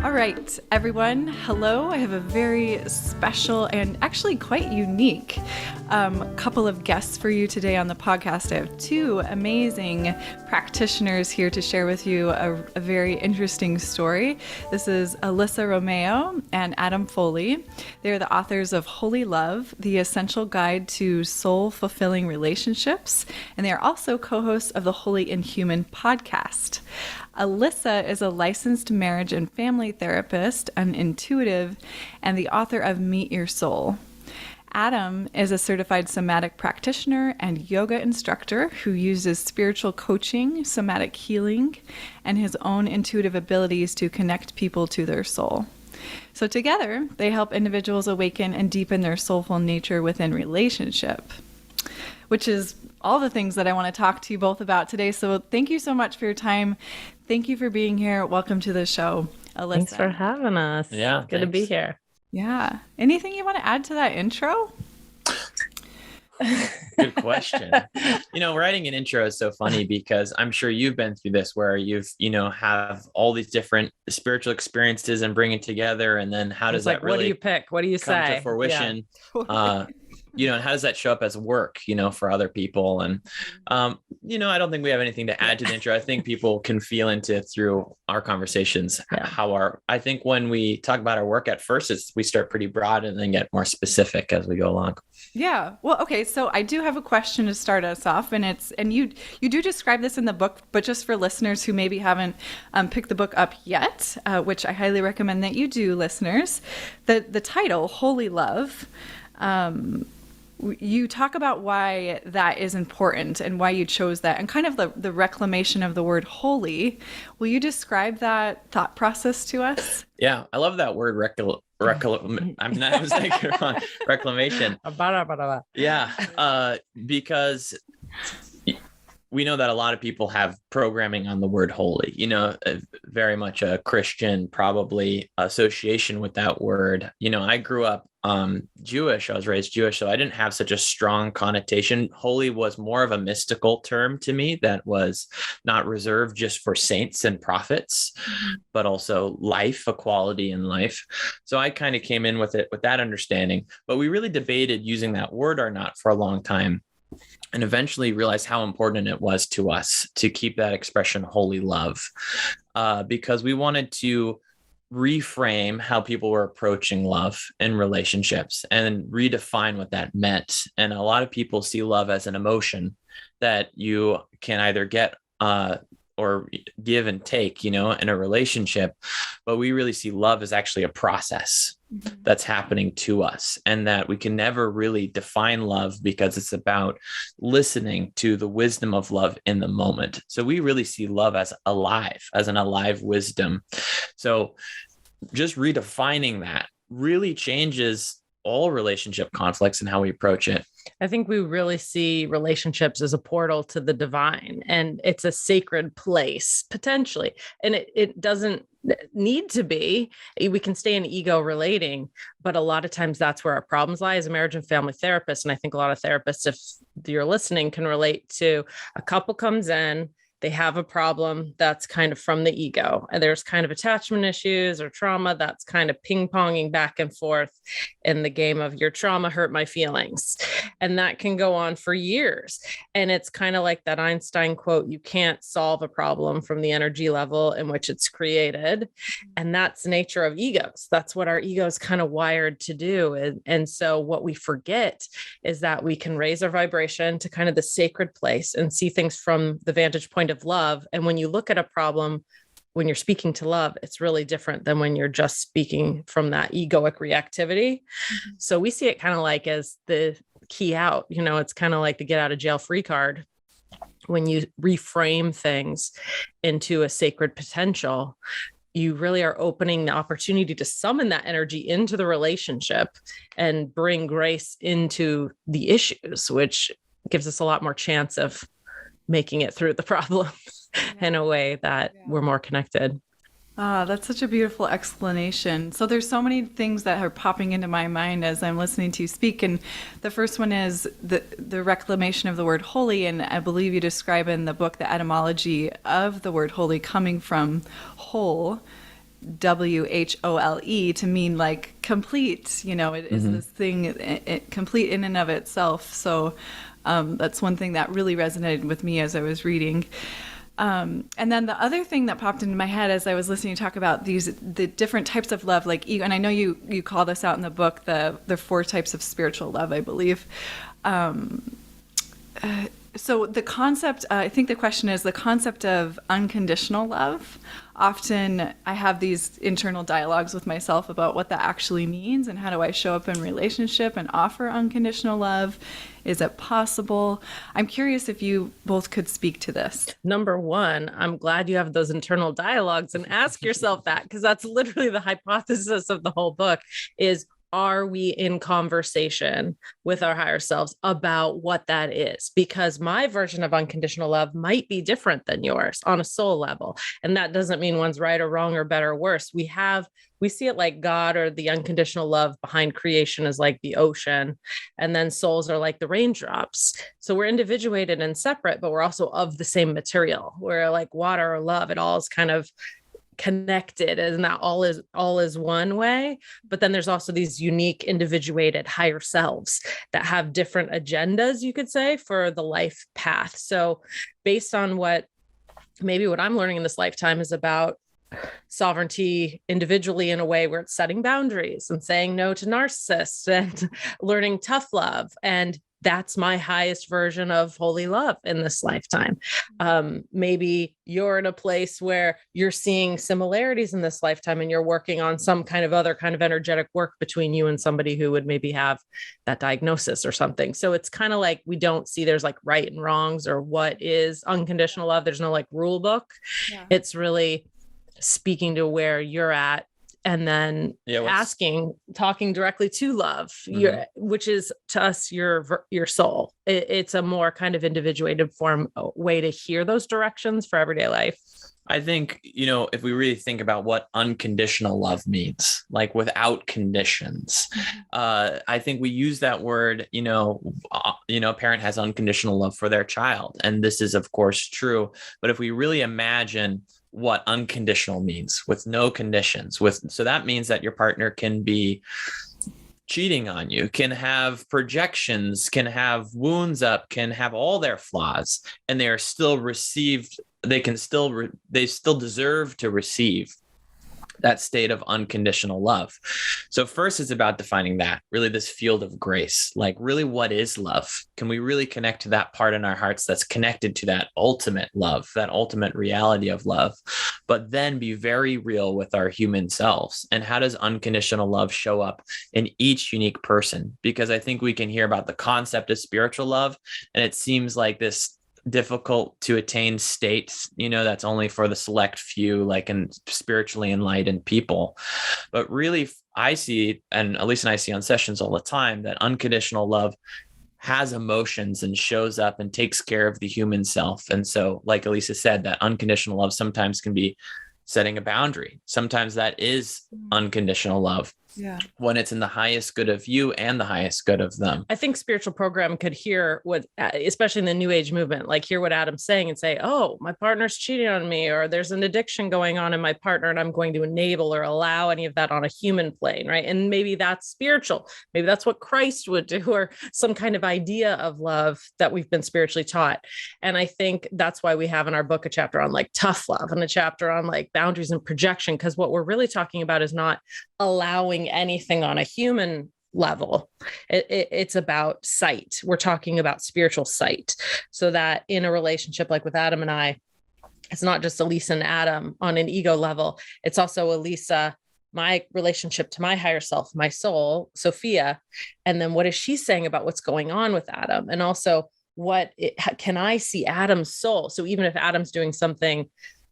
All right, everyone. Hello. I have a very special and actually quite unique couple of guests for you today on the podcast. I have two amazing practitioners here to share with you a very interesting story. This is Elisa Romeo and Adam Foley. They're the authors of Holy Love, The Essential Guide to Soul-Fulfilling Relationships, and they are also co-hosts of the Holy and Human podcast. Elisa is a licensed marriage and family therapist, an intuitive, and the author of Meet Your Soul. Adam is a certified somatic practitioner and yoga instructor who uses spiritual coaching, somatic healing, and his own intuitive abilities to connect people to their soul. So together, they help individuals awaken and deepen their soulful nature within relationship, which is all the things that I want to talk to you both about today. So thank you so much for your time. Thank you for being here. Welcome to the show, Elisa. Thanks for having us. Yeah, good to be here. Yeah. Anything you want to add to that intro? Good question. Writing an intro is so funny because I'm sure you've been through this where you've, have all these different spiritual experiences and bring it together. And then how does that really, what do you pick? What do you come say? To fruition? Yeah. And how does that show up as work, for other people? And, I don't think we have anything to add to the intro. I think people can feel into through our conversations, I think when we talk about our work at first, we start pretty broad and then get more specific as we go along. Yeah. Well, okay. So I do have a question to start us off, and you do describe this in the book, but just for listeners who maybe haven't picked the book up yet, which I highly recommend that you do, listeners, the title, Holy Love, you talk about why that is important and why you chose that and kind of the reclamation of the word holy. Will you describe that thought process to us? Yeah, I love that word reclamation. Yeah, because we know that a lot of people have programming on the word holy, very much a Christian, probably association with that word. I grew up Jewish. I was raised Jewish, so I didn't have such a strong connotation. Holy was more of a mystical term to me that was not reserved just for saints and prophets, but also life, equality in life. So I kind of came in with it with that understanding, but we really debated using that word or not for a long time. And eventually realized how important it was to us to keep that expression holy love, because we wanted to reframe how people were approaching love in relationships and redefine what that meant. And a lot of people see love as an emotion that you can either get or give and take, in a relationship. But we really see love as actually a process that's happening to us, and that we can never really define love because it's about listening to the wisdom of love in the moment. So we really see love as alive, as an alive wisdom. So just redefining that really changes all relationship conflicts and how we approach it. I think we really see relationships as a portal to the divine, and it's a sacred place potentially. And it doesn't need to be. We can stay in ego relating, but a lot of times that's where our problems lie as a marriage and family therapist. And I think a lot of therapists, if you're listening, can relate to a couple comes in, they have a problem that's kind of from the ego, and there's kind of attachment issues or trauma that's kind of ping-ponging back and forth in the game of your trauma hurt my feelings. And that can go on for years. And it's kind of like that Einstein quote, you can't solve a problem from the energy level in which it's created. And that's the nature of egos. That's what our ego is kind of wired to do. And so what we forget is that we can raise our vibration to kind of the sacred place and see things from the vantage point of love. And when you look at a problem, when you're speaking to love, it's really different than when you're just speaking from that egoic reactivity. So we see it kind of like as the key out, it's kind of like the get out of jail free card. When you reframe things into a sacred potential, you really are opening the opportunity to summon that energy into the relationship and bring grace into the issues, which gives us a lot more chance of making it through the problem in a way that we're more connected. Ah, that's such a beautiful explanation. So there's so many things that are popping into my mind as I'm listening to you speak. And the first one is the reclamation of the word holy. And I believe you describe in the book the etymology of the word holy coming from whole, WHOLE, to mean like complete. It is this thing, complete in and of itself. So that's one thing that really resonated with me as I was reading. And then the other thing that popped into my head as I was listening to talk about the different types of love, like ego, and I know you call this out in the book, the 4 types of spiritual love, I believe. So the concept, I think the question is the concept of unconditional love. Often I have these internal dialogues with myself about what that actually means and how do I show up in relationship and offer unconditional love. Is it possible? I'm curious if you both could speak to this. Number one, I'm glad you have those internal dialogues and ask yourself that, because that's literally the hypothesis of the whole book is, are we in conversation with our higher selves about what that is? Because my version of unconditional love might be different than yours on a soul level. And that doesn't mean one's right or wrong or better or worse. We see it like God, or the unconditional love behind creation is like the ocean. And then souls are like the raindrops. So we're individuated and separate, but we're also of the same material. We're like water or love. It all is kind of connected, and that all is one way. But then there's also these unique individuated higher selves that have different agendas, you could say, for the life path. So based on what I'm learning in this lifetime is about sovereignty individually in a way where it's setting boundaries and saying no to narcissists and learning tough love. And that's my highest version of holy love in this lifetime. Maybe you're in a place where you're seeing similarities in this lifetime and you're working on some kind of other kind of energetic work between you and somebody who would maybe have that diagnosis or something. So it's kind of like, we don't see there's like right and wrongs or what is unconditional love. There's no like rule book. Yeah. It's really speaking to where you're at, and then talking directly to love, which is to us, your soul. It's a more kind of individuated way to hear those directions for everyday life. I think, if we really think about what unconditional love means, like without conditions, I think we use that word, a parent has unconditional love for their child. And this is, of course, true. But if we really imagine what unconditional means with no conditions, so that means that your partner can be cheating on you, can have projections, can have wounds up, can have all their flaws, and they are still received. They still deserve to receive that state of unconditional love. So first, it's about defining that, really this field of grace, like really what is love? Can we really connect to that part in our hearts that's connected to that ultimate love, that ultimate reality of love, but then be very real with our human selves? And how does unconditional love show up in each unique person? Because I think we can hear about the concept of spiritual love, and it seems like this difficult to attain state, that's only for the select few, like in spiritually enlightened people. But really, I see, and Elisa and I see on sessions all the time, that unconditional love has emotions and shows up and takes care of the human self. And so, like Elisa said, that unconditional love sometimes can be setting a boundary. Sometimes that is unconditional love. Yeah. When it's in the highest good of you and the highest good of them. I think spiritual program could hear what, especially in the New Age movement, like hear what Adam's saying and say, oh, my partner's cheating on me, or there's an addiction going on in my partner, and I'm going to enable or allow any of that on a human plane, right? And maybe that's spiritual. Maybe that's what Christ would do, or some kind of idea of love that we've been spiritually taught. And I think that's why we have in our book a chapter on like tough love and a chapter on like boundaries and projection, because what we're really talking about is not allowing anything on a human level. It's about sight. We're talking about spiritual sight, so that in a relationship like with Adam and I, it's not just Elisa and Adam on an ego level. It's also Elisa, my relationship to my higher self, my soul, Sophia. And then what is she saying about what's going on with Adam? And also can I see Adam's soul? So even if Adam's doing something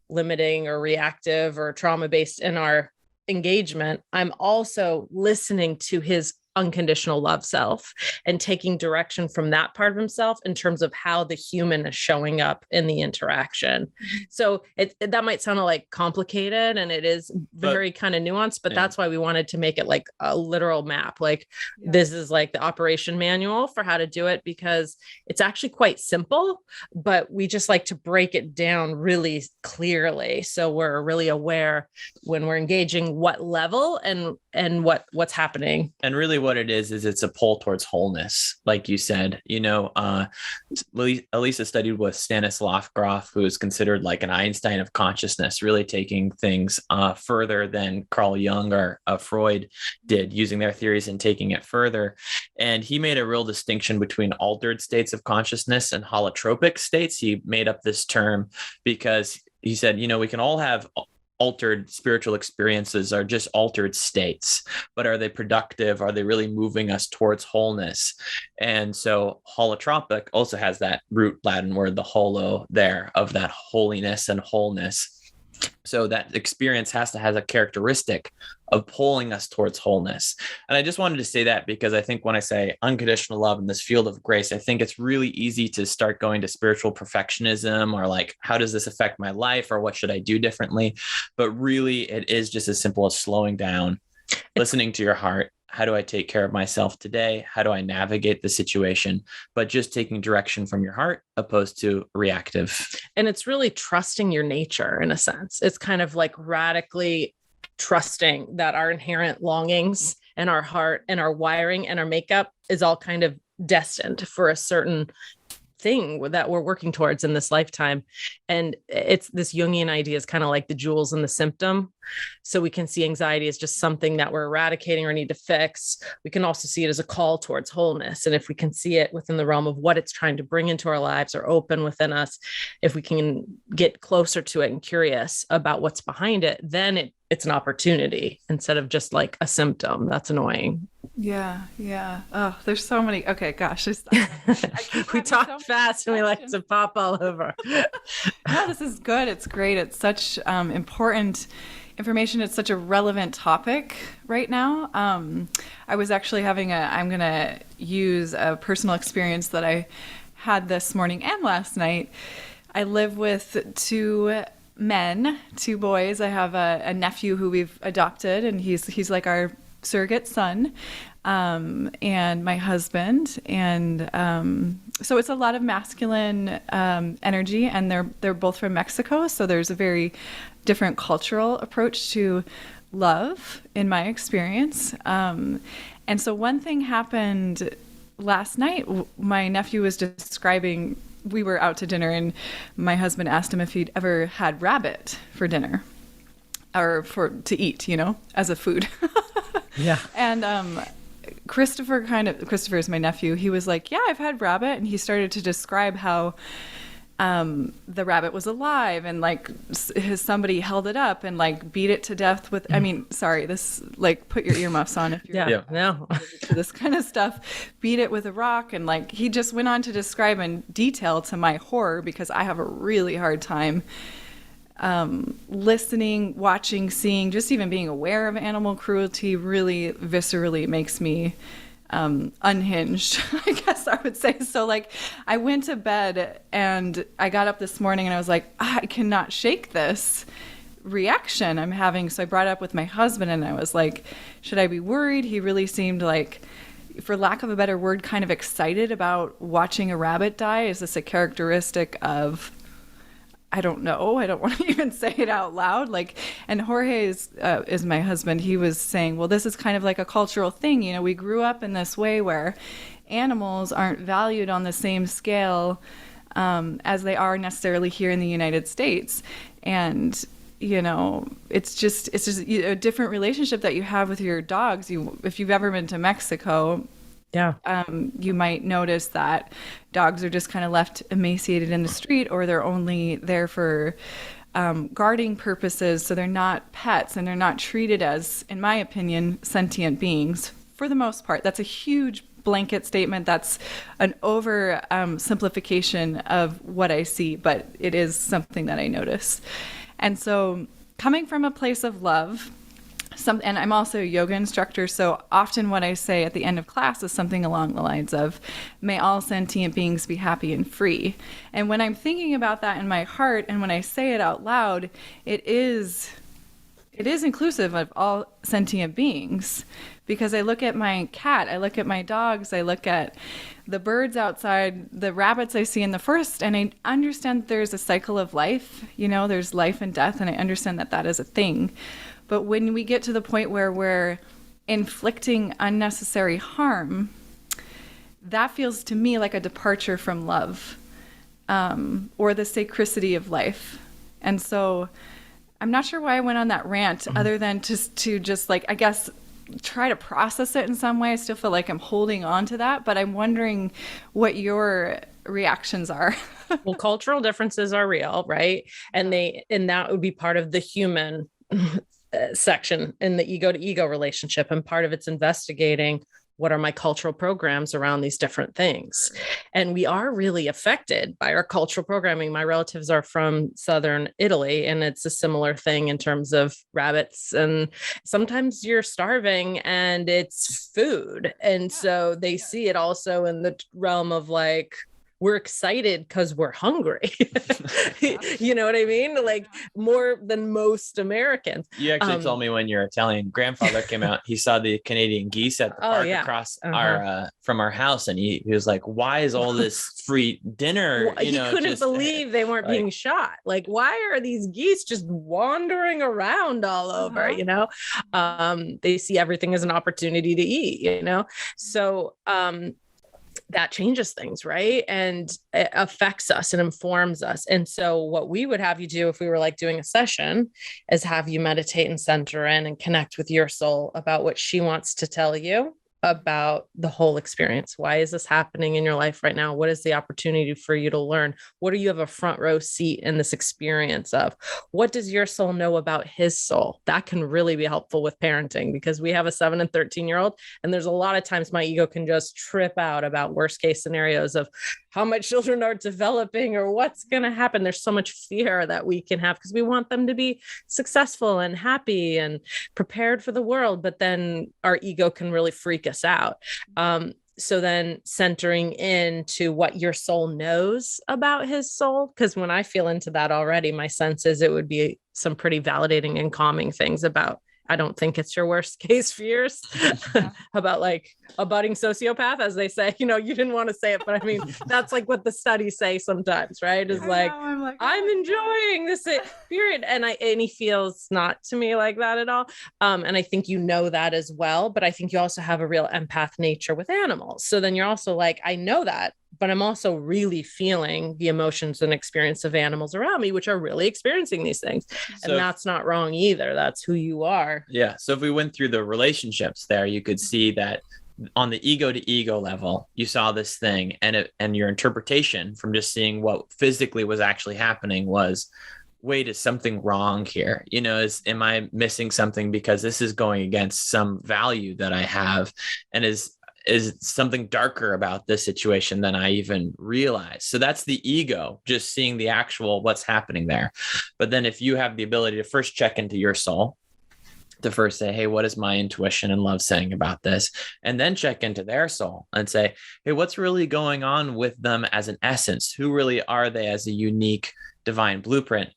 limiting or reactive or trauma-based in our engagement, I'm also listening to his unconditional love self, and taking direction from that part of himself in terms of how the human is showing up in the interaction. So that might sound like complicated, and it is very kind of nuanced, but that's why we wanted to make it like a literal map. Like this is like the operation manual for how to do it, because it's actually quite simple, but we just like to break it down really clearly. So we're really aware when we're engaging what level and what's happening. And really what it is it's a pull towards wholeness. Like you said, Elisa studied with Stanislav Grof, who is considered like an Einstein of consciousness, really taking things further than Carl Jung or Freud did, using their theories and taking it further. And he made a real distinction between altered states of consciousness and holotropic states. He made up this term because he said, we can all have altered spiritual experiences, are just altered states, but are they productive? Are they really moving us towards wholeness? And so holotropic also has that root Latin word, the holo, there, of that holiness and wholeness. So that experience has a characteristic of pulling us towards wholeness. And I just wanted to say that because I think when I say unconditional love in this field of grace, I think it's really easy to start going to spiritual perfectionism, or like, how does this affect my life, or what should I do differently? But really, it is just as simple as slowing down, listening to your heart. How do I take care of myself today? How do I navigate the situation? But just taking direction from your heart opposed to reactive. And it's really trusting your nature in a sense. It's kind of like radically trusting that our inherent longings and our heart and our wiring and our makeup is all kind of destined for a certain thing that we're working towards in this lifetime. And it's this Jungian idea is kind of like the jewels and the symptom. So we can see anxiety as just something that we're eradicating or need to fix. We can also see it as a call towards wholeness. And if we can see it within the realm of what it's trying to bring into our lives or open within us, if we can get closer to it and curious about what's behind it, then it's an opportunity instead of just like a symptom. That's annoying. Yeah. Oh, there's so many. Okay, gosh. We talk fast and we like to pop all over. No, this is good. It's great. It's such important information. It's such a relevant topic right now. I was actually I'm going to use a personal experience that I had this morning and last night. I live with two boys. I have a nephew who we've adopted, and he's like our surrogate son, and my husband. And so it's a lot of masculine energy, and they're both from Mexico. So there's a very different cultural approach to love in my experience. And so one thing happened last night. My nephew was describing, we were out to dinner, and my husband asked him if he'd ever had rabbit for dinner or to eat, as a food. Yeah. And Christopher is my nephew. He was like, yeah, I've had rabbit. And he started to describe how the rabbit was alive, and like somebody held it up and like beat it to death with, this, like, put your earmuffs on if you're to this kind of stuff, beat it with a rock. And like, he just went on to describe in detail, to my horror, because I have a really hard time listening, watching, seeing, just even being aware of animal cruelty really viscerally makes me unhinged, I guess I would say. So like, I went to bed and I got up this morning and I was like, I cannot shake this reaction I'm having. So I brought it up with my husband and I was like, should I be worried? He really seemed like, for lack of a better word, kind of excited about watching a rabbit die. Is this a characteristic of, I don't know. I don't want to even say it out loud. Like, and Jorge is my husband. He was saying, well, this is kind of like a cultural thing. We grew up in this way where animals aren't valued on the same scale as they are necessarily here in the United States. And, it's just a different relationship that you have with your dogs. If you've ever been to Mexico, yeah, you might notice that dogs are just kind of left emaciated in the street, or they're only there for guarding purposes. So they're not pets, and they're not treated as, in my opinion, sentient beings for the most part. That's a huge blanket statement. That's an over simplification of what I see, but it is something that I notice. And so coming from a place of love, and I'm also a yoga instructor, so often what I say at the end of class is something along the lines of, may all sentient beings be happy and free. And when I'm thinking about that in my heart, and when I say it out loud, it is inclusive of all sentient beings, because I look at my cat, I look at my dogs, I look at the birds outside, the rabbits I see in the forest, and I understand there's a cycle of life, there's life and death, and I understand that that is a thing. But when we get to the point where we're inflicting unnecessary harm, that feels to me like a departure from love, or the sacredity of life. And so I'm not sure why I went on that rant, other than to just like, I guess, try to process it in some way. I still feel like I'm holding on to that, but I'm wondering what your reactions are. Well, cultural differences are real, right? And that would be part of the human section in the ego to ego relationship. And part of it's investigating, what are my cultural programs around these different things? And we are really affected by our cultural programming. My relatives are from Southern Italy, and it's a similar thing in terms of rabbits. And sometimes you're starving and it's food. And so they see it also in the realm of like, we're excited because we're hungry. You know what I mean? Like more than most Americans. You actually told me when your Italian grandfather came out, he saw the Canadian geese at the park across from our house. And he was like, why is all this free dinner? He couldn't believe they weren't being shot. Like, why are these geese just wandering around all over, They see everything as an opportunity to eat, So, that changes things, right? And it affects us and informs us. And so what we would have you do if we were like doing a session is have you meditate and center in and connect with your soul about what she wants to tell you about the whole experience. Why is this happening in your life right now? What is the opportunity for you to learn? What do you have a front row seat in this experience of? What does your soul know about his soul? That can really be helpful with parenting, because we have a 7 and 13-year-old, and there's a lot of times my ego can just trip out about worst case scenarios of how my children are developing or what's going to happen. There's so much fear that we can have because we want them to be successful and happy and prepared for the world. But then our ego can really freak us out. So then centering into what your soul knows about his soul, because when I feel into that already, my sense is it would be some pretty validating and calming things about, I don't think it's your worst case fears about like a budding sociopath, as they say. You didn't want to say it, but I mean, that's like what the studies say sometimes, right? Is like, I'm enjoying this period. And he feels not to me like that at all. And I think that as well. But I think you also have a real empath nature with animals. So then you're also like, I know that, but I'm also really feeling the emotions and experience of animals around me, which are really experiencing these things. And that's not wrong either. That's who you are. Yeah. So if we went through the relationships there, you could see that on the ego to ego level, you saw this thing, and your interpretation from just seeing what physically was actually happening was, wait, is something wrong here? Am I missing something because this is going against some value that I have? And is something darker about this situation than I even realized? So that's the ego, just seeing the actual what's happening there. But then if you have the ability to first check into your soul, to first say, hey, what is my intuition and love saying about this? And then check into their soul and say, hey, what's really going on with them as an essence? Who really are they as a unique divine blueprint?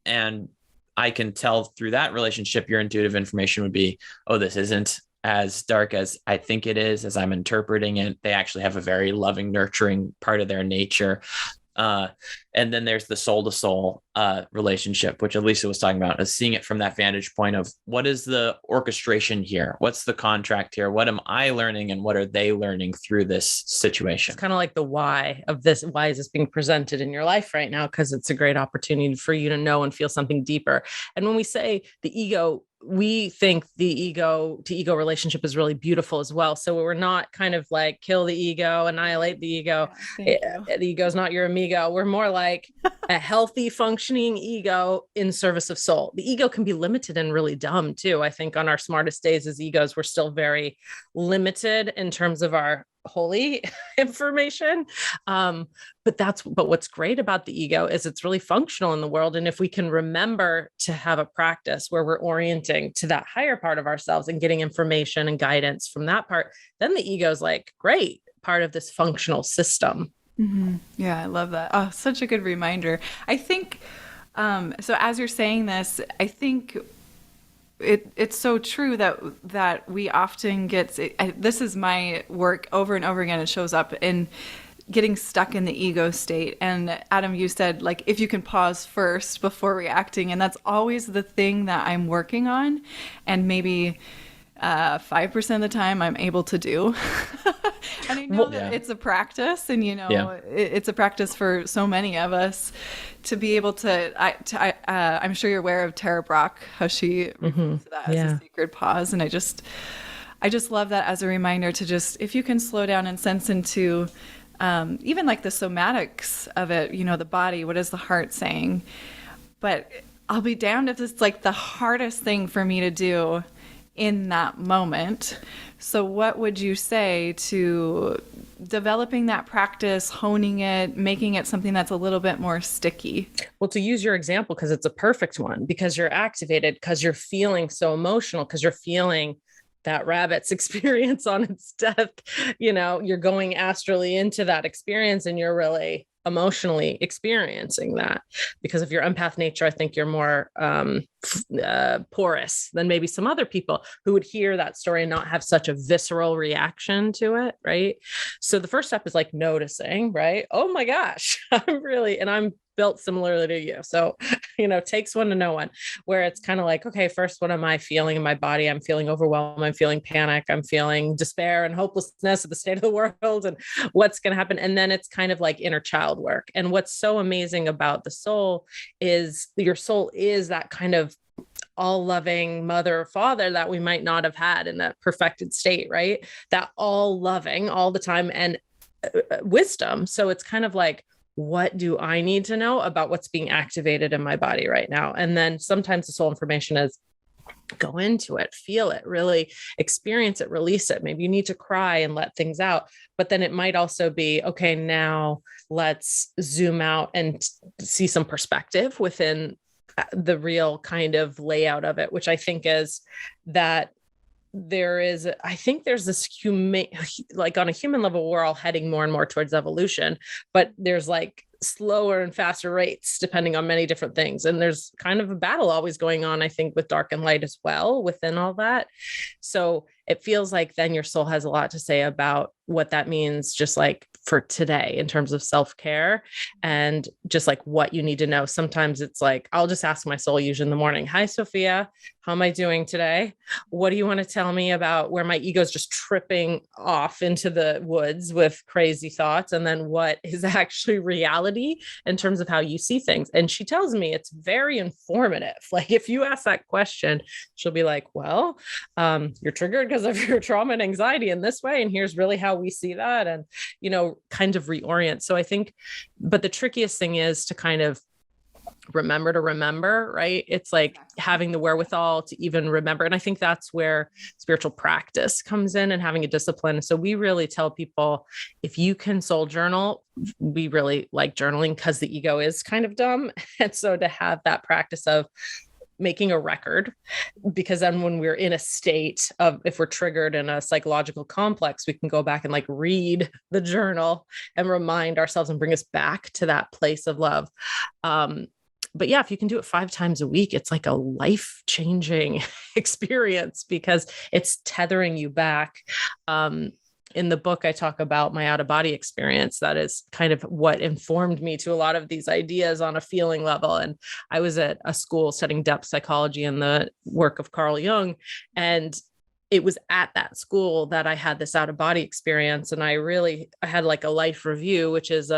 And I can tell through that relationship, your intuitive information would be, oh, this isn't as dark as I think it is, as I'm interpreting it. They actually have a very loving, nurturing part of their nature. And then there's the soul to soul relationship, which Elisa was talking about, is seeing it from that vantage point of what is the orchestration here? What's the contract here? What am I learning and what are they learning through this situation? It's kind of like the why of this. Why is this being presented in your life right now? Because it's a great opportunity for you to know and feel something deeper. And when we say the ego, we think the ego to ego relationship is really beautiful as well. So we're not kind of like kill the ego, annihilate the ego. The ego is not your amigo. We're more like a healthy, functioning ego in service of soul. The ego can be limited and really dumb too. I think on our smartest days as egos, we're still very limited in terms of our holy information. But what's great about the ego is it's really functional in the world. And if we can remember to have a practice where we're orienting to that higher part of ourselves and getting information and guidance from that part, then the ego is like, great, part of this functional system. Mm-hmm. Yeah, I love that. Oh, such a good reminder. I think, so as you're saying this, I think it's so true that we often get, this is my work over and over again. It shows up in getting stuck in the ego state. And Adam, you said, like, if you can pause first before reacting, and that's always the thing that I'm working on. And maybe 5% of the time I'm able to do. And I know that it's a practice, and it's a practice for so many of us to be able to. I'm sure you're aware of Tara Brach, how she refers to that as a sacred pause, and I just love that as a reminder to just, if you can slow down and sense into even like the somatics of it, the body, what is the heart saying? But I'll be damned if it's like the hardest thing for me to do in that moment. So what would you say to developing that practice, honing it, making it something that's a little bit more sticky? Well, to use your example, because it's a perfect one, because you're activated, because you're feeling so emotional, because you're feeling that rabbit's experience on its death, you're going astrally into that experience, and you're really emotionally experiencing that. Because of your empath nature, I think you're more porous than maybe some other people who would hear that story and not have such a visceral reaction to it, right? So the first step is like noticing, right? Oh my gosh, I'm built similarly to you. So, takes one to know one, where it's kind of like, okay, first, what am I feeling in my body? I'm feeling overwhelmed. I'm feeling panic. I'm feeling despair and hopelessness of the state of the world and what's going to happen. And then it's kind of like inner child work. And what's so amazing about the soul is your soul is that kind of all loving mother or father that we might not have had in that perfected state, right? That all loving all the time and wisdom. So it's kind of like, what do I need to know about what's being activated in my body right now? And then sometimes the soul information is go into it, feel it, really experience it, release it. Maybe you need to cry and let things out, but then it might also be, okay, now let's zoom out and see some perspective within the real kind of layout of it, which I think is that there's this like on a human level, we're all heading more and more towards evolution, but there's like slower and faster rates depending on many different things. And there's kind of a battle always going on, I think, with dark and light as well within all that. So it feels like then your soul has a lot to say about what that means, just like for today in terms of self-care and just like what you need to know. Sometimes it's like, I'll just ask my soul usually in the morning, hi, Sophia, how am I doing today? What do you want to tell me about where my ego is just tripping off into the woods with crazy thoughts? And then what is actually reality in terms of how you see things? And she tells me it's very informative. Like if you ask that question, she'll be like, well, you're triggered because of your trauma and anxiety in this way. And here's really how we see that. And, kind of reorient. So I think, but the trickiest thing is to kind of remember, right? It's like having the wherewithal to even remember. And I think that's where spiritual practice comes in and having a discipline. So we really tell people, if you can soul journal, we really like journaling because the ego is kind of dumb. And so to have that practice of making a record, because then when we're in a state of, if we're triggered in a psychological complex, we can go back and like read the journal and remind ourselves and bring us back to that place of love. But yeah, if you can do it 5 times a week, it's like a life-changing experience because it's tethering you back. In the book, I talk about my out-of-body experience. That is kind of what informed me to a lot of these ideas on a feeling level. And I was at a school studying depth psychology and the work of Carl Jung. And it was at that school that I had this out-of-body experience. And I had like a life review, which is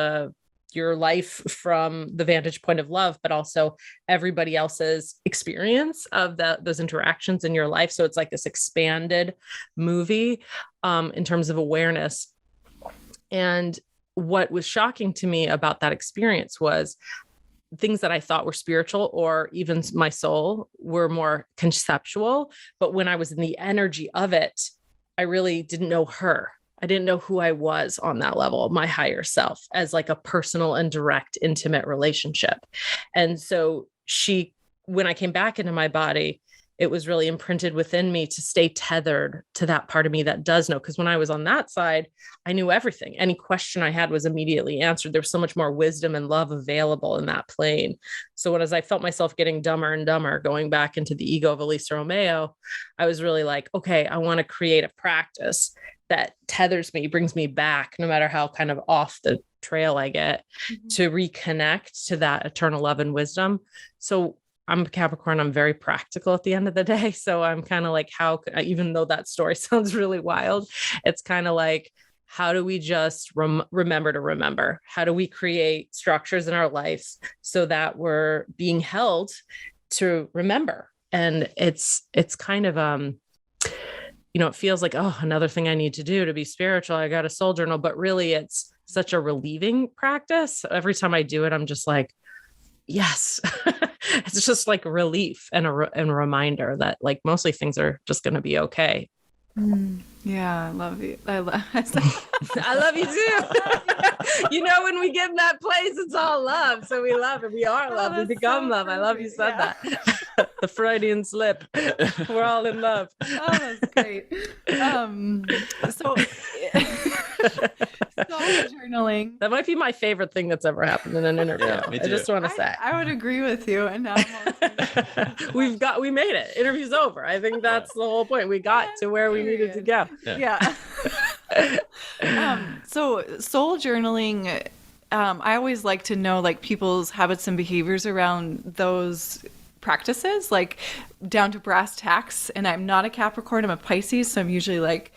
your life from the vantage point of love, but also everybody else's experience of those interactions in your life. So it's like this expanded movie in terms of awareness. And what was shocking to me about that experience was things that I thought were spiritual or even my soul were more conceptual. But when I was in the energy of it, I really didn't know her. I didn't know who I was on that level, my higher self, as like a personal and direct, intimate relationship. And so when I came back into my body, it was really imprinted within me to stay tethered to that part of me that does know. Because when I was on that side, I knew everything. Any question I had was immediately answered. There was so much more wisdom and love available in that plane. So as I felt myself getting dumber and dumber, going back into the ego of Elisa Romeo, I was really like, okay, I want to create a practice that tethers me, brings me back, no matter how kind of off the trail I get, to reconnect to that eternal love and wisdom. So I'm a Capricorn. I'm very practical at the end of the day. So I'm kind of like, even though that story sounds really wild, it's kind of like, how do we just remember to remember? How do we create structures in our lives so that we're being held to remember? And it's kind of, it feels like, oh, another thing I need to do to be spiritual. I got a soul journal, but really it's such a relieving practice. Every time I do it, I'm just like, yes, it's just like relief and a reminder that like mostly things are just going to be okay. Yeah, I love you. I love you too. When we get in that place, it's all love. So we love and we are love. We become love. I love you said that. The Freudian slip. We're all in love. Oh, that's great. So journaling. That might be my favorite thing that's ever happened in an interview. Yeah, me too. I just want to say. I would agree with you. And now we made it. Interview's over. I think that's the whole point. We got to where we needed to go. Yeah. So soul journaling, I always like to know like people's habits and behaviors around those practices, like down to brass tacks. And I'm not a Capricorn, I'm a Pisces, so I'm usually like,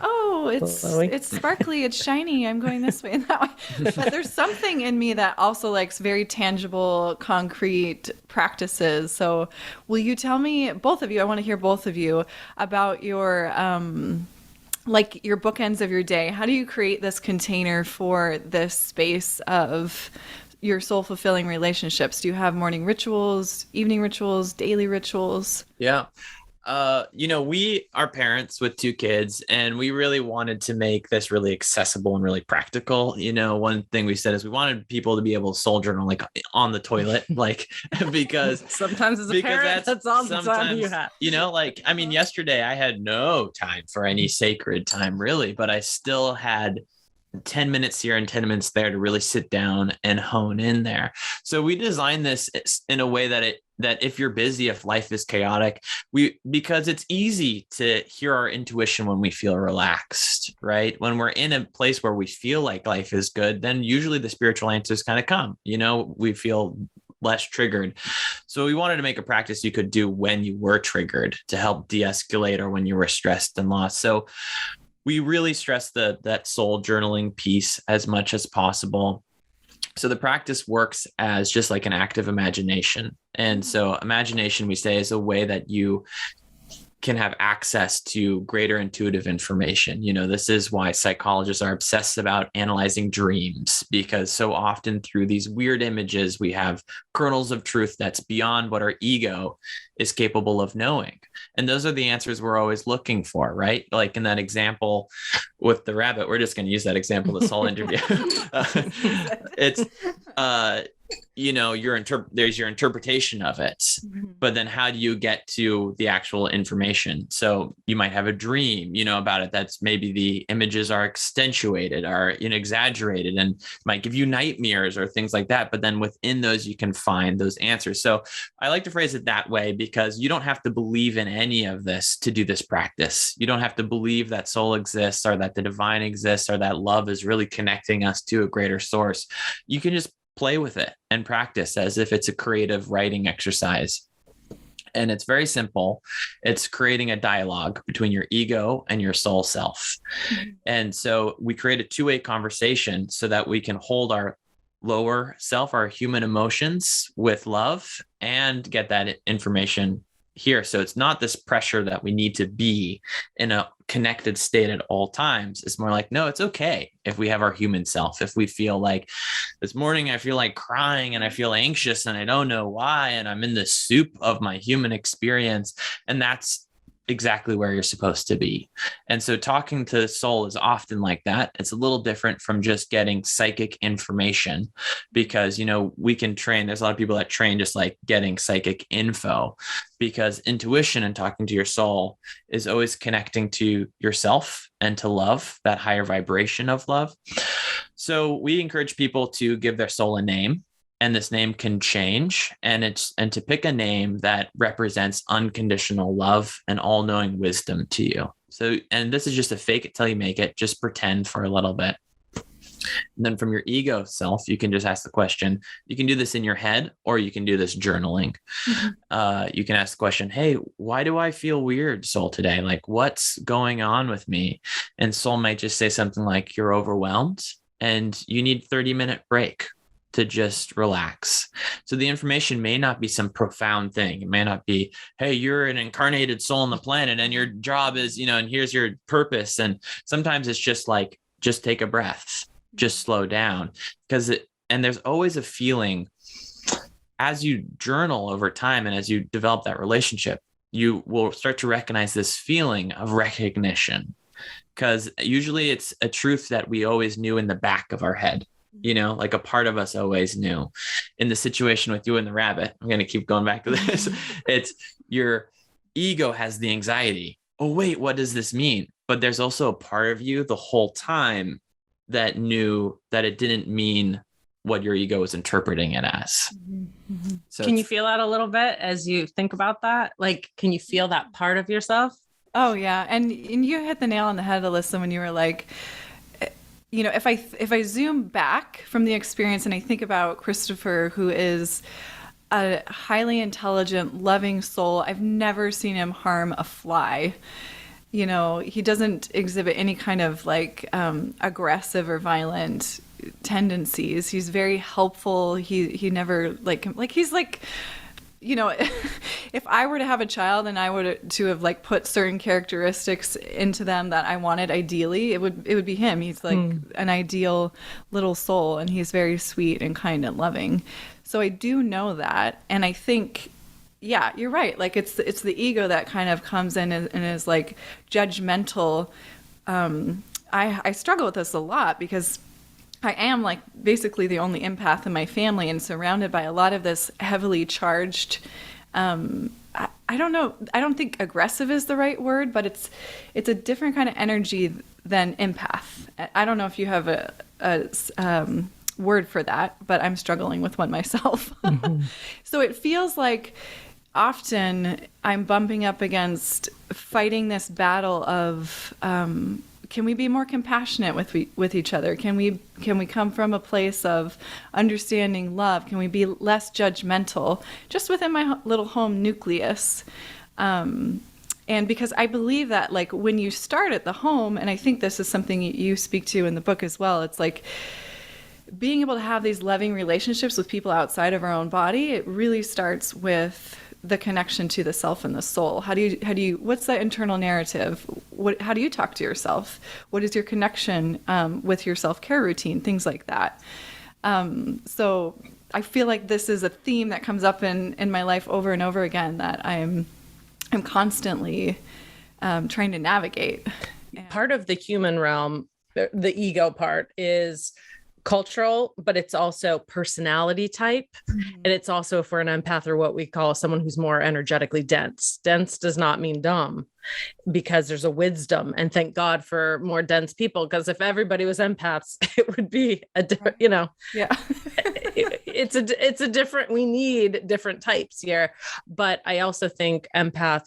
oh, it's sparkly, it's shiny, I'm going this way and that way. But there's something in me that also likes very tangible, concrete practices. So will you tell me, both of you, I want to hear both of you, about your like your bookends of your day? How do you create this container for this space of your soul fulfilling relationships? Do you have morning rituals, evening rituals, daily rituals? Yeah. We are parents with 2 kids, and we really wanted to make this really accessible and really practical. One thing we said is we wanted people to be able to soul journal like on the toilet, like, because sometimes as a parent, that's all the time you have. Yesterday I had no time for any sacred time really, but I still had 10 minutes here and 10 minutes there to really sit down and hone in there. So we designed this in a way that if you're busy, if life is chaotic, because it's easy to hear our intuition when we feel relaxed, right? When we're in a place where we feel like life is good, then usually the spiritual answers kind of come, we feel less triggered. So we wanted to make a practice you could do when you were triggered to help de-escalate, or when you were stressed and lost. So we really stress that soul journaling piece as much as possible. So the practice works as just like an active imagination. And so imagination, we say, is a way that you can have access to greater intuitive information. This is why psychologists are obsessed about analyzing dreams, because so often through these weird images, we have kernels of truth that's beyond what our ego is capable of knowing. And those are the answers we're always looking for, right? Like in that example with the rabbit, we're just going to use that example this whole interview. It's, there's your interpretation of it, but then how do you get to the actual information? So you might have a dream, about it. That's maybe the images are accentuated, are exaggerated, and might give you nightmares or things like that. But then within those, you can find those answers. So I like to phrase it that way, because you don't have to believe in any of this to do this practice. You don't have to believe that soul exists, or that the divine exists, or that love is really connecting us to a greater source. You can just play with it and practice as if it's a creative writing exercise. And it's very simple. It's creating a dialogue between your ego and your soul self. And so we create a 2-way conversation so that we can hold our lower self, our human emotions, with love, and get that information here. So it's not this pressure that we need to be in a connected state at all times. It's more like, no, it's okay if we have our human self. If we feel like this morning, I feel like crying and I feel anxious and I don't know why, and I'm in the soup of my human experience. And exactly where you're supposed to be. And so talking to the soul is often like that. It's a little different from just getting psychic information, because, we can train. There's a lot of people that train just like getting psychic info, because intuition and talking to your soul is always connecting to yourself and to love, that higher vibration of love. So we encourage people to give their soul a name. And this name can change, and to pick a name that represents unconditional love and all-knowing wisdom to you. So, and this is just a fake it till you make it. Just pretend for a little bit. And then from your ego self, you can just ask the question. You can do this in your head, or you can do this journaling. You can ask the question, hey, why do I feel weird, soul, today? Like, what's going on with me? And soul might just say something like, you're overwhelmed and you need 30-minute break to just relax. So the information may not be some profound thing. It may not be, hey, you're an incarnated soul on the planet and your job is, and here's your purpose. And sometimes it's just like, just take a breath, just slow down. And there's always a feeling as you journal over time and as you develop that relationship, you will start to recognize this feeling of recognition, because usually it's a truth that we always knew in the back of our head. Like a part of us always knew. In the situation with you and the rabbit, I'm going to keep going back to this. It's your ego has the anxiety. Oh, wait, what does this mean? But there's also a part of you the whole time that knew that it didn't mean what your ego was interpreting it as. So can you feel that a little bit as you think about that? Like, can you feel that part of yourself? Oh, yeah. And you hit the nail on the head, Elisa, when you were like, if I zoom back from the experience and I think about Christopher, who is a highly intelligent, loving soul, I've never seen him harm a fly. He doesn't exhibit any kind of like aggressive or violent tendencies. He's very helpful. He never he's like, if I were to have a child and I were to have like put certain characteristics into them that I wanted, ideally, it would be him. He's like an ideal little soul, and he's very sweet and kind and loving. So I do know that. And I think, yeah, you're right. Like it's the ego that kind of comes in and is like judgmental. I struggle with this a lot because I am like basically the only empath in my family and surrounded by a lot of this heavily charged, I don't know. I don't think aggressive is the right word, but it's a different kind of energy than empath. I don't know if you have a word for that, but I'm struggling with one myself. So it feels like often I'm bumping up against fighting this battle of, can we be more compassionate with each other? Can we come from a place of understanding love? Can we be less judgmental just within my little home nucleus? And because I believe that like when you start at the home, and I think this is something you speak to in the book as well, it's like being able to have these loving relationships with people outside of our own body, it really starts with the connection to the self and the soul. How do you what's that internal narrative? How do you talk to yourself? What is your connection with your self-care routine? Things like that. So I feel like this is a theme that comes up in my life over and over again that I'm constantly trying to navigate. Part of the human realm, the ego part, is cultural, but it's also personality type. And it's also, if we're an empath, or what we call someone who's more energetically dense. Dense does not mean dumb, because there's a wisdom, and thank God for more dense people, because if everybody was empaths, it would be a different, Yeah. it's a different, we need different types here. But I also think empath,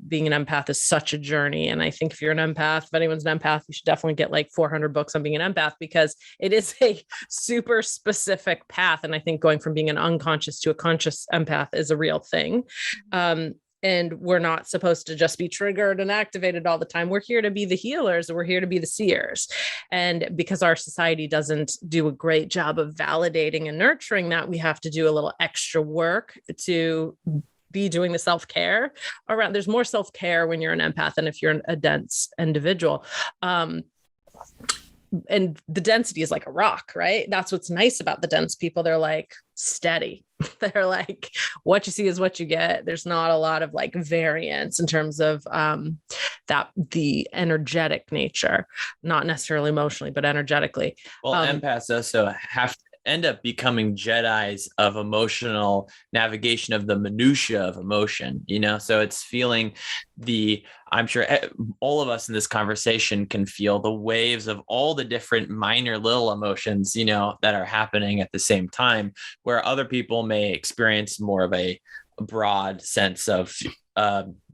being an empath is such a journey. And I think if you're an empath, if anyone's an empath, you should definitely get like 400 books on being an empath, because it is a super specific path. And I think going from being an unconscious to a conscious empath is a real thing. And we're not supposed to just be triggered and activated all the time. We're here to be the healers, and we're here to be the seers. And because our society doesn't do a great job of validating and nurturing that, we have to do a little extra work to be doing the self-care around. There's more self-care when you're an empath than if you're a dense individual. And the density is like a rock, right? That's what's nice about the dense people. They're like steady. They're like, what you see is what you get. There's not a lot of like variance in terms of the energetic nature, not necessarily emotionally, but energetically. Well, empaths also have to end up becoming Jedis of emotional navigation of the minutia of emotion, so it's feeling I'm sure all of us in this conversation can feel the waves of all the different minor little emotions, that are happening at the same time, where other people may experience more of a broad sense of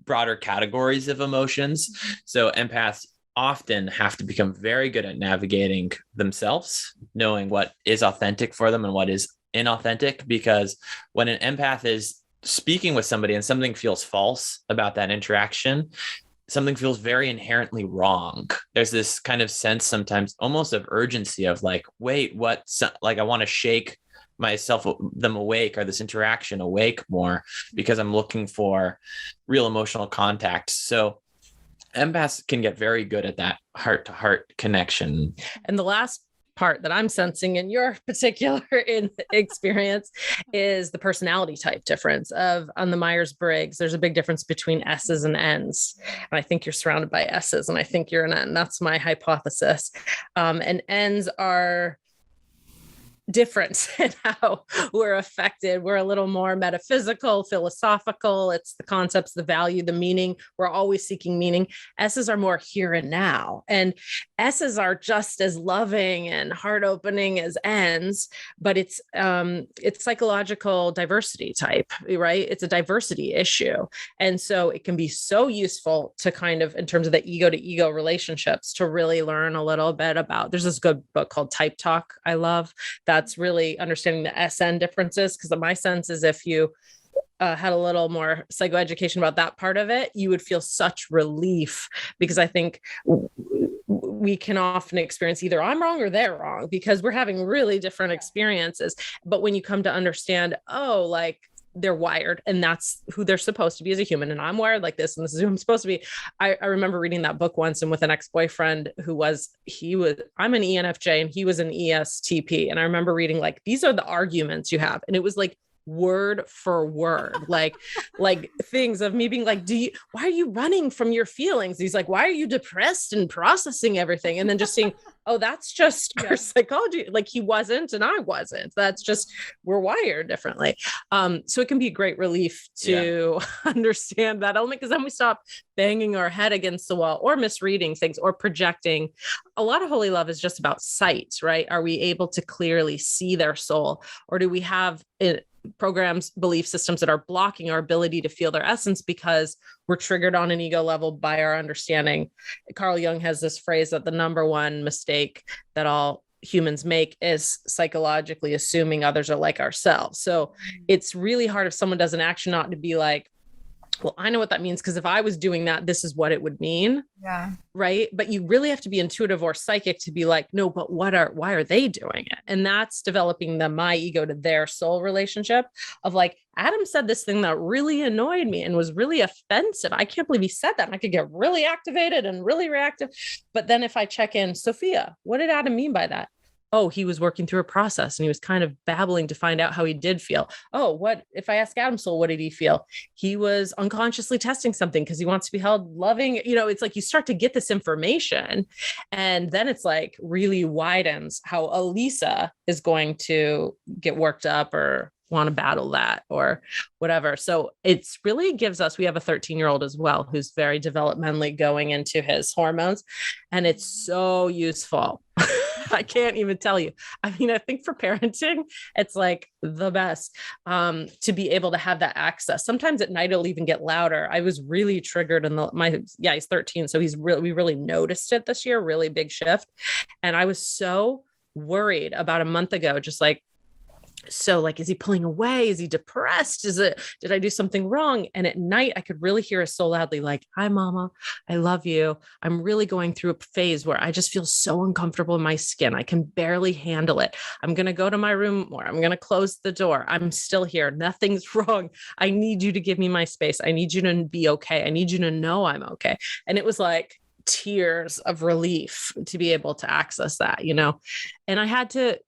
broader categories of emotions. So empaths often have to become very good at navigating themselves, knowing what is authentic for them and what is inauthentic, because when an empath is speaking with somebody and something feels false about that interaction, something feels very inherently wrong. There's this kind of sense sometimes almost of urgency of like, wait, I want to shake them awake, or this interaction awake more, because I'm looking for real emotional contact. So empaths can get very good at that heart-to-heart connection. And the last part that I'm sensing in your particular experience is the personality type difference on the Myers-Briggs. There's a big difference between S's and N's. And I think you're surrounded by S's, and I think you're an N. That's my hypothesis. And N's are different in how we're affected. We're a little more metaphysical, philosophical. It's the concepts, the value, the meaning. We're always seeking meaning. S's are more here and now. And S's are just as loving and heart-opening as N's, but it's psychological diversity type, right? It's a diversity issue. And so it can be so useful to kind of, in terms of the ego to ego relationships, to really learn a little bit about, there's this good book called Type Talk I love, that's really understanding the SN differences. Because my sense is if you had a little more psychoeducation about that part of it, you would feel such relief, because I think we can often experience either I'm wrong or they're wrong, because we're having really different experiences. But when you come to understand, like they're wired and that's who they're supposed to be as a human, and I'm wired like this and this is who I'm supposed to be. I remember reading that book once, and with an ex-boyfriend I'm an ENFJ and he was an ESTP. And I remember reading like, these are the arguments you have. And it was like word for word, like things of me being like, why are you running from your feelings? He's like, why are you depressed and processing everything? And then just seeing, that's just our psychology. Like he wasn't and I wasn't. That's just, we're wired differently. So it can be a great relief to understand that element, because then we stop banging our head against the wall or misreading things or projecting. A lot of holy love is just about sight, right? Are we able to clearly see their soul, or do we have programs, belief systems that are blocking our ability to feel their essence because we're triggered on an ego level by our understanding? Carl Jung has this phrase that the number one mistake that all humans make is psychologically assuming others are like ourselves. So it's really hard if someone does an action not to be like, well, I know what that means, because if I was doing that, this is what it would mean. Yeah. Right. But you really have to be intuitive or psychic to be like, no, but why are they doing it? And that's developing the my ego to their soul relationship of like, Adam said this thing that really annoyed me and was really offensive. I can't believe he said that. And I could get really activated and really reactive. But then if I check in, Sophia, what did Adam mean by that? Oh, he was working through a process and he was kind of babbling to find out how he did feel. Oh, what if I ask Adam Soul, what did he feel? He was unconsciously testing something because he wants to be held loving. It's like you start to get this information, and then it's like really widens how Elisa is going to get worked up or want to battle that or whatever. So it's really gives us, we have a 13-year-old as well, who's very developmentally going into his hormones, and it's so useful. I can't even tell you. I mean, I think for parenting, it's like the best to be able to have that access. Sometimes at night, it'll even get louder. I was really triggered he's 13. So we really noticed it this year, really big shift. And I was so worried about a month ago, just like, so like, is he pulling away? Is he depressed? Did I do something wrong? And at night I could really hear us so loudly, like, hi, mama, I love you. I'm really going through a phase where I just feel so uncomfortable in my skin. I can barely handle it. I'm going to go to my room more. I'm going to close the door. I'm still here. Nothing's wrong. I need you to give me my space. I need you to be okay. I need you to know I'm okay. And it was like tears of relief to be able to access that, and I had to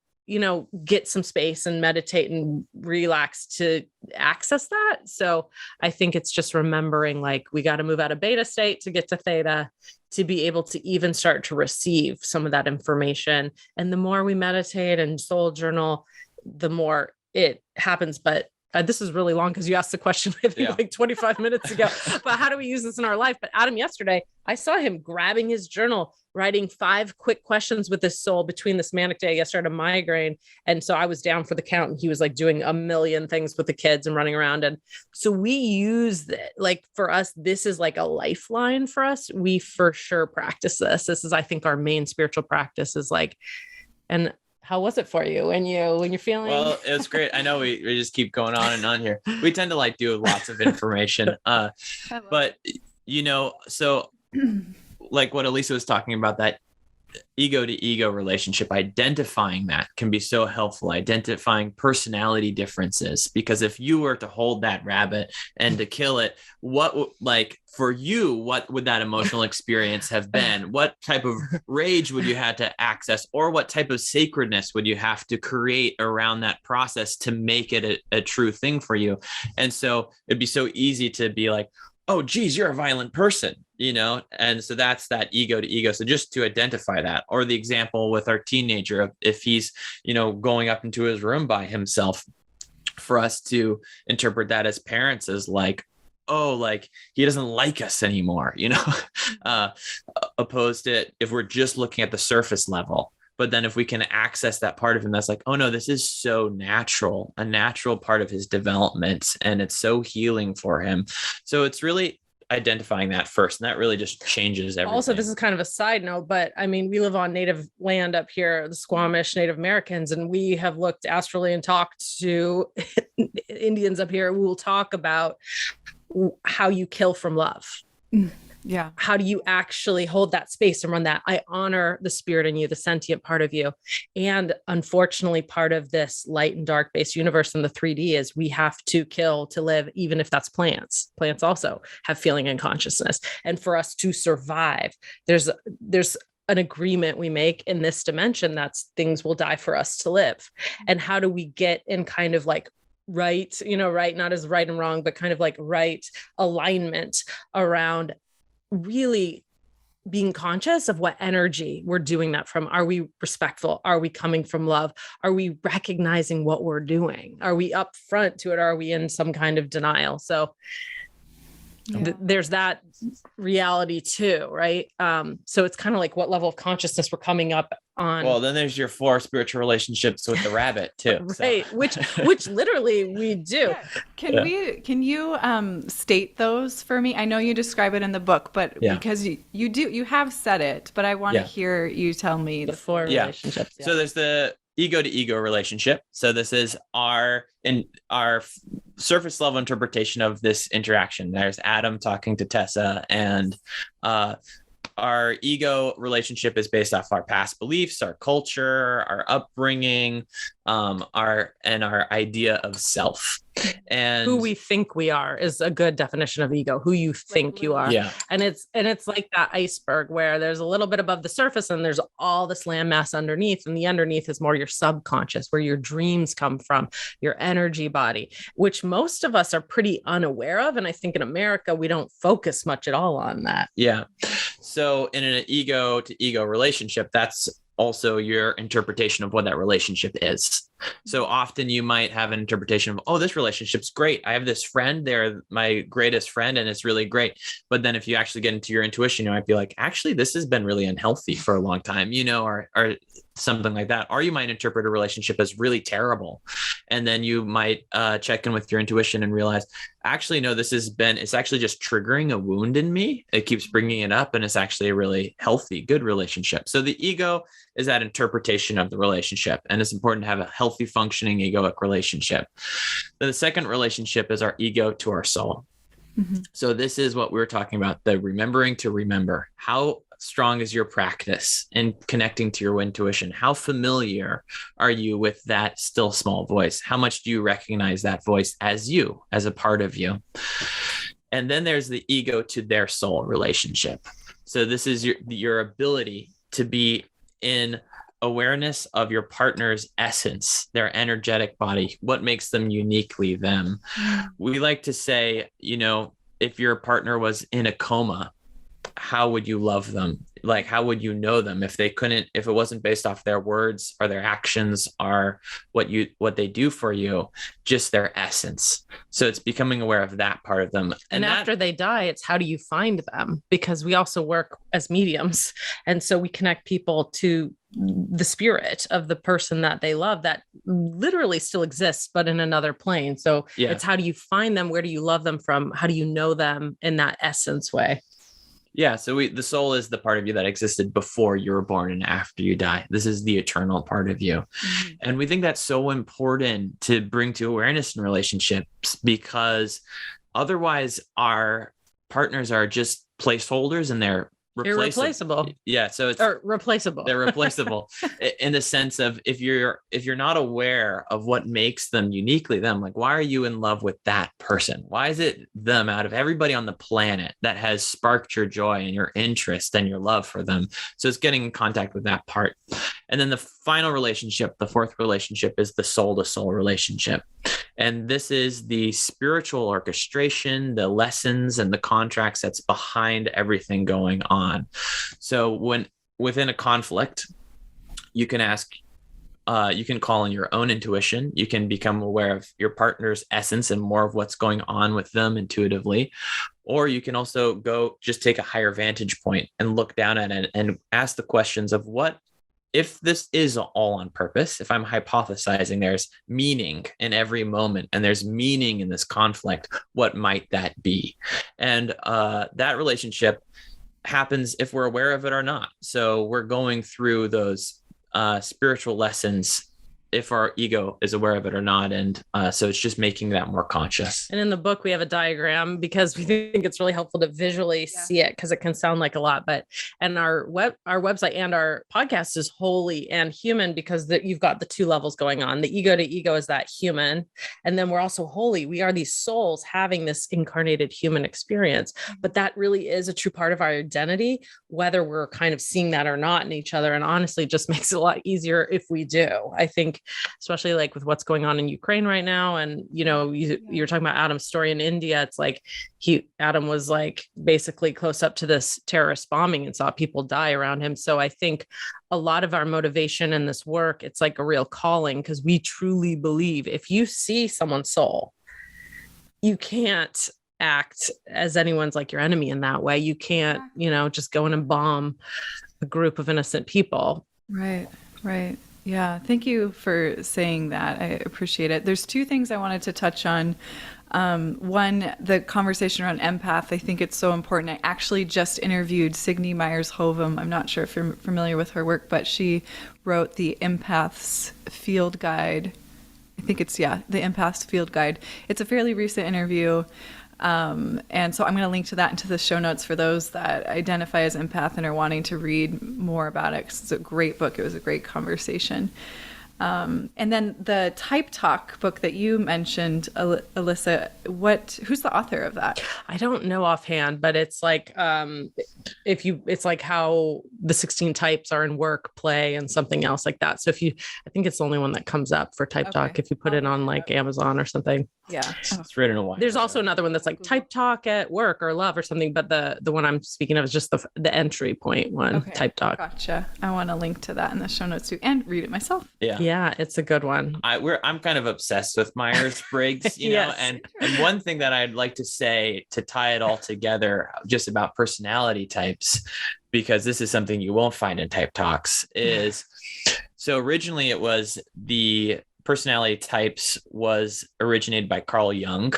get some space and meditate and relax to access that. So I think it's just remembering, like, we got to move out of beta state to get to theta, to be able to even start to receive some of that information. And the more we meditate and soul journal, the more it happens. But this is really long because you asked the question, I think, like 25 minutes ago, but how do we use this in our life? But Adam, yesterday, I saw him grabbing his journal, writing 5 quick questions with his soul between this manic day. Yesterday, I had a migraine. And so I was down for the count, and he was like doing a million things with the kids and running around. And so we use that, like, for us, this is like a lifeline for us. We for sure practice this. This is, I think, our main spiritual practice is like, and how was it for you when you're feeling? Well, it was great. I know we just keep going on and on here. We tend to like do lots of information. But so like what Elisa was talking about, that ego to ego relationship, identifying that can be so helpful, identifying personality differences, because if you were to hold that rabbit and to kill it, for you, what would that emotional experience have been? What type of rage would you have to access, or what type of sacredness would you have to create around that process to make it a true thing for you? And so it'd be so easy to be like, oh, geez, you're a violent person, And so that's that ego to ego. So just to identify that, or the example with our teenager, if he's, going up into his room by himself, for us to interpret that as parents as like, oh, like he doesn't like us anymore, opposed to if we're just looking at the surface level. But then if we can access that part of him, that's like, oh no, this is so natural, a natural part of his development. And it's so healing for him. So it's really identifying that first. And that really just changes everything. Also, this is kind of a side note, but I mean, we live on native land up here, the Squamish Native Americans, and we have looked astrally and talked to Indians up here who will talk about how you kill from love. Yeah. How do you actually hold that space and run that? I honor the spirit in you, the sentient part of you. And unfortunately, part of this light and dark based universe in the 3D is we have to kill to live, even if that's plants. Plants also have feeling and consciousness. And for us to survive, there's an agreement we make in this dimension that's things will die for us to live. And how do we get in kind of like right, not as right and wrong, but kind of like right alignment around really being conscious of what energy we're doing that from. Are we respectful? Are we coming from love? Are we recognizing what we're doing? Are we upfront to it? Are we in some kind of denial? So there's that reality too, right? So it's kind of like what level of consciousness we're coming up on. Well, then there's your 4 spiritual relationships with the rabbit too. Right. So. Which literally we do. Yeah. Can you state those for me? I know you describe it in the book, but because you have said it, but I want to hear you tell me the 4 relationships. Yeah. So there's the ego to ego relationship. So this is our surface level interpretation of this interaction. There's Adam talking to Tessa, and our ego relationship is based off our past beliefs, our culture, our upbringing, our idea of self. And who we think we are is a good definition of ego, who you think you are. Yeah. And it's like that iceberg where there's a little bit above the surface and there's all this landmass underneath. And the underneath is more your subconscious, where your dreams come from, your energy body, which most of us are pretty unaware of. And I think in America, we don't focus much at all on that. Yeah. So in an ego to ego relationship, that's also your interpretation of what that relationship is. So often you might have an interpretation of, oh, this relationship's great. I have this friend, they're my greatest friend, and it's really great. But then if you actually get into your intuition, you might be like, actually, this has been really unhealthy for a long time, or something like that. Or you might interpret a relationship as really terrible. And then you might check in with your intuition and realize, actually, no, it's actually just triggering a wound in me. It keeps bringing it up, and it's actually a really healthy, good relationship. So the ego is that interpretation of the relationship. And it's important to have a healthy, functioning egoic relationship. Then the second relationship is our ego to our soul. Mm-hmm. So this is what we were talking about, the remembering to remember. How strong is your practice in connecting to your intuition? How familiar are you with that still small voice? How much do you recognize that voice as you, as a part of you? And then there's the ego to their soul relationship. So this is your ability to be in awareness of your partner's essence, their energetic body, what makes them uniquely them. We like to say, if your partner was in a coma, how would you love them? Like, how would you know them if it wasn't based off their words or their actions or what they do for you, just their essence. So it's becoming aware of that part of them. And after they die, it's how do you find them? Because we also work as mediums. And so we connect people to the spirit of the person that they love that literally still exists, but in another plane. So it's how do you find them? Where do you love them from? How do you know them in that essence way? Yeah. So the soul is the part of you that existed before you were born and after you die. This is the eternal part of you. Mm-hmm. And we think that's so important to bring to awareness in relationships, because otherwise our partners are just placeholders and they're irreplaceable. Yeah. So replaceable. They're replaceable in the sense of if you're not aware of what makes them uniquely them, like, why are you in love with that person? Why is it them out of everybody on the planet that has sparked your joy and your interest and your love for them? So it's getting in contact with that part. And then the final relationship, the fourth relationship, is the soul to soul relationship. And this is the spiritual orchestration, the lessons and the contracts that's behind everything going on. So when within a conflict, you can call in your own intuition. You can become aware of your partner's essence and more of what's going on with them intuitively. Or you can also just take a higher vantage point and look down at it and ask the questions of what, if this is all on purpose, if I'm hypothesizing there's meaning in every moment and there's meaning in this conflict, what might that be? And that relationship happens if we're aware of it or not. So we're going through those spiritual lessons if our ego is aware of it or not. And so it's just making that more conscious. And in the book, we have a diagram because we think it's really helpful to visually see it, because it can sound like a lot. And our website and our podcast is holy and human, because you've got the two levels going on. The ego to ego is that human. And then we're also holy. We are these souls having this incarnated human experience. But that really is a true part of our identity, whether we're kind of seeing that or not in each other. And honestly, it just makes it a lot easier if we do. I think, especially like with what's going on in Ukraine right now. And, you're talking about Adam's story in India. It's like Adam was like basically close up to this terrorist bombing and saw people die around him. So I think a lot of our motivation in this work, it's like a real calling, because we truly believe if you see someone's soul, you can't act as anyone's like your enemy in that way. You can't, just go in and bomb a group of innocent people. Right. Yeah, thank you for saying that. I appreciate it. There's two things I wanted to touch on. One, the conversation around empath. I think it's so important. I actually just interviewed Signe Myers-Hovum. I'm not sure if you're familiar with her work, but she wrote the Empath's Field Guide. I think it's, the Empath's Field Guide. It's a fairly recent interview. And so I'm going to link to that into the show notes for those that identify as empath and are wanting to read more about it, because it's a great book. It was a great conversation. And then the Type Talk book that you mentioned, Elisa, who's the author of that? I don't know offhand, but it's like, it's like how the 16 types are in work, play, and something else like that. So I think it's the only one that comes up for Type Talk if you put it on like Amazon or something. Yeah. It's written a while. There's also another one that's like Type Talk at work or love or something, but the one I'm speaking of is just the entry point one, okay. Type Talk. Gotcha. I want to link to that in the show notes too, and read it myself. Yeah, it's a good one. I'm kind of obsessed with Myers-Briggs, yes. and one thing that I'd like to say to tie it all together, just about personality types, because this is something you won't find in Type Talks, is so originally it was the personality types was originated by Carl Jung.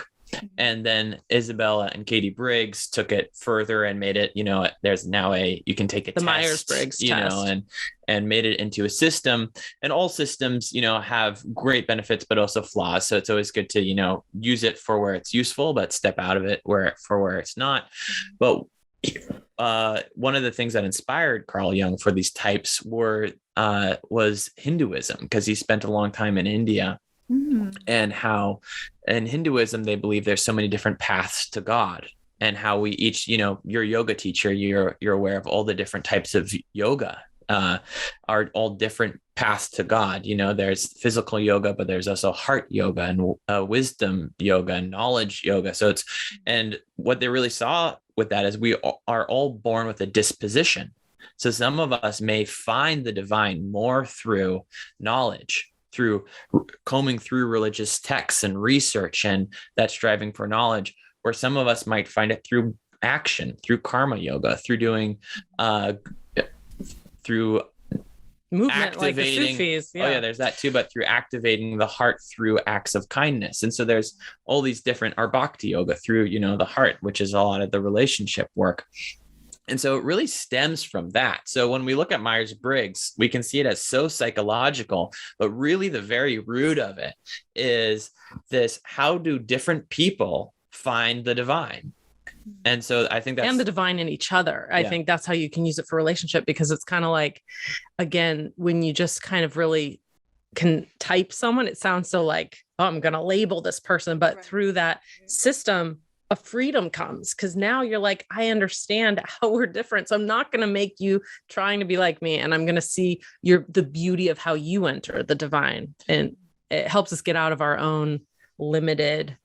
And then Isabella and Katie Briggs took it further and made it, there's now you can take a the test, Myers-Briggs test. And made it into a system. And all systems, have great benefits, but also flaws. So it's always good to, use it for where it's useful, but step out of it where it's not. But one of the things that inspired Carl Jung for these types was Hinduism, because he spent a long time in India. And how in Hinduism, they believe there's so many different paths to God, and how we each, your yoga teacher, you're aware of all the different types of yoga are all different paths to God. There's physical yoga, but there's also heart yoga and wisdom yoga and knowledge yoga. And what they really saw with that is we are all born with a disposition. So some of us may find the divine more through knowledge, through combing through religious texts and research and that striving for knowledge, where some of us might find it through action, through karma yoga, through doing, through movement, like the activating. Sufis. Yeah. Oh yeah, there's that too, but through activating the heart through acts of kindness. And so there's all these different, our bhakti yoga through, the heart, which is a lot of the relationship work. And so it really stems from that. So when we look at Myers-Briggs, we can see it as so psychological, but really the very root of it is this: how do different people find the divine? And so I think that's, and the divine in each other. I think that's how you can use it for relationship, because it's kind of like, again, when you just kind of really can type someone, it sounds so like, oh, I'm going to label this person, but through that system, a freedom comes, because now you're like, I understand how we're different. So I'm not going to make you trying to be like me. And I'm going to see the beauty of how you enter the divine. And it helps us get out of our own limited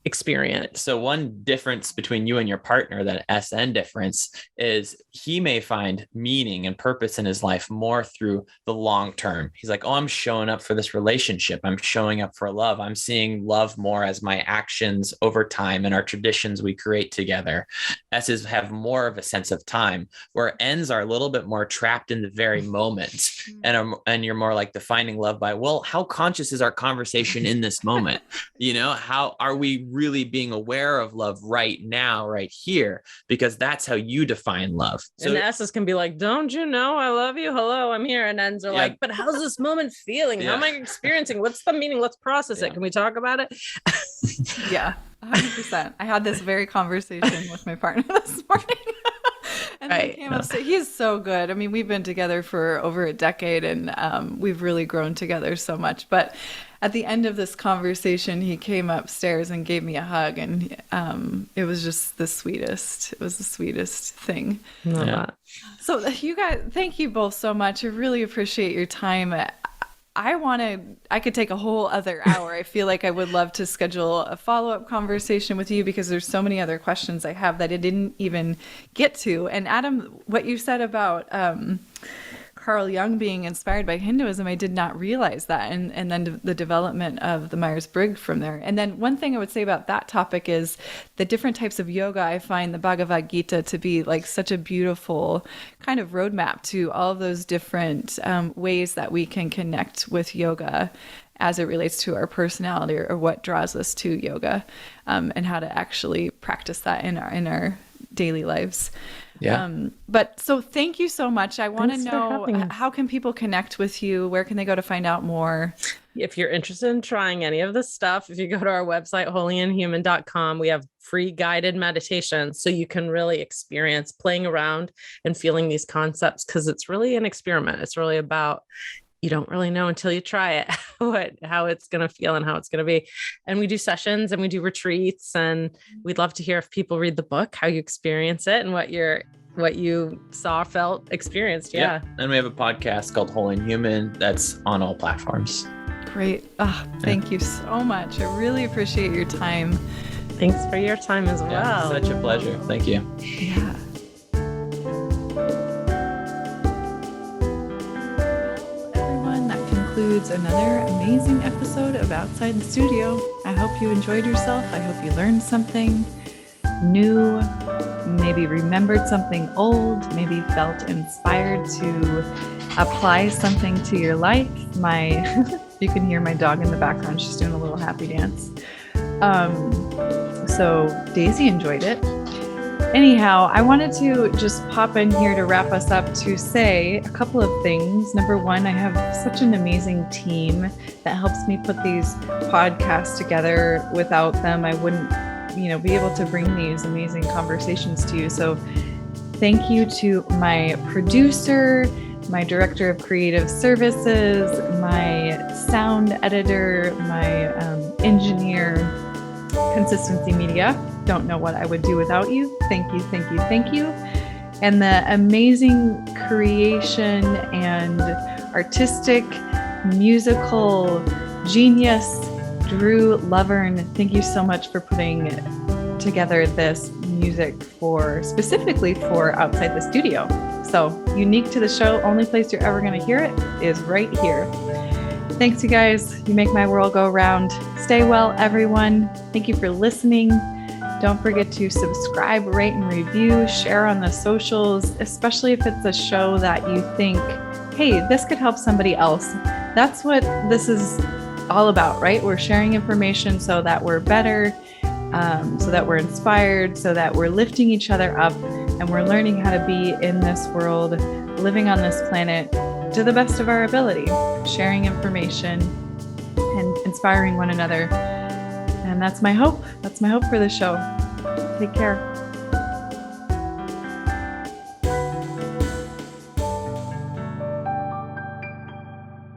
experience. So one difference between you and your partner, that SN difference, is he may find meaning and purpose in his life more through the long term. He's like, oh, I'm showing up for this relationship. I'm showing up for love. I'm seeing love more as my actions over time and our traditions we create together. S's have more of a sense of time, where N's are a little bit more trapped in the very moment. And you're more like defining love by, well, how conscious is our conversation in this moment? How are we really being aware of love right now, right here? Because that's how you define love. So, and the S's can be like, don't you know I love you? Hello, I'm here. And N's are like, but how's this moment feeling? How am I experiencing? What's the meaning? Let's process it. Can we talk about it? Yeah, 100%. I had this very conversation with my partner this morning. And then came up, he's so good. I mean, we've been together for over a decade, and we've really grown together so much. But at the end of this conversation, he came upstairs and gave me a hug, and it was just the sweetest. It was the sweetest thing. So you guys, thank you both so much. I really appreciate your time. I could take a whole other hour. I feel like I would love to schedule a follow-up conversation with you, because there's so many other questions I have that I didn't even get to. And Adam, what you said about Carl Jung being inspired by Hinduism, I did not realize that. And then the development of the Myers-Briggs from there. And then one thing I would say about that topic is the different types of yoga. I find the Bhagavad Gita to be like such a beautiful kind of roadmap to all of those different ways that we can connect with yoga as it relates to our personality, or what draws us to yoga, and how to actually practice that in our daily lives. But so thank you so much. I want to know, how can people connect with you? Where can they go to find out more? If you're interested in trying any of this stuff, if you go to our website, wholenesshuman.com, we have free guided meditations, so you can really experience playing around and feeling these concepts, because it's really an experiment. It's really about, you don't really know until you try it, how it's going to feel and how it's going to be. And we do sessions and we do retreats, and we'd love to hear, if people read the book, how you experience it and what you saw, felt, experienced. Yeah. And we have a podcast called Whole and Human that's on all platforms. Great. Thank you so much. I really appreciate your time. Thanks for your time as well. Such a pleasure. Thank you. Yeah. Another amazing episode of Outside the Studio. I hope you enjoyed yourself. I hope you learned something new, maybe remembered something old, maybe felt inspired to apply something to your life. You can hear my dog in the background. She's doing a little happy dance. So Daisy enjoyed it. Anyhow, I wanted to just pop in here to wrap us up to say a couple of things. Number one, I have such an amazing team that helps me put these podcasts together. Without them, I wouldn't, be able to bring these amazing conversations to you. So thank you to my producer, my director of creative services, my sound editor, my engineer, Consistency Media. Don't know what I would do without you. Thank you, thank you, thank you. And the amazing creation and artistic, musical genius, Drew Lovern. Thank you so much for putting together this music specifically for outside the studio. So unique to the show, only place you're ever going to hear it is right here. Thanks, you guys. You make my world go round. Stay well, everyone. Thank you for listening. Don't forget to subscribe, rate, and review, share on the socials, especially if it's a show that you think, hey, this could help somebody else. That's what this is all about, right? We're sharing information so that we're better, so that we're inspired, so that we're lifting each other up, and we're learning how to be in this world, living on this planet to the best of our ability, sharing information and inspiring one another. And that's my hope. That's my hope for the show. Take care.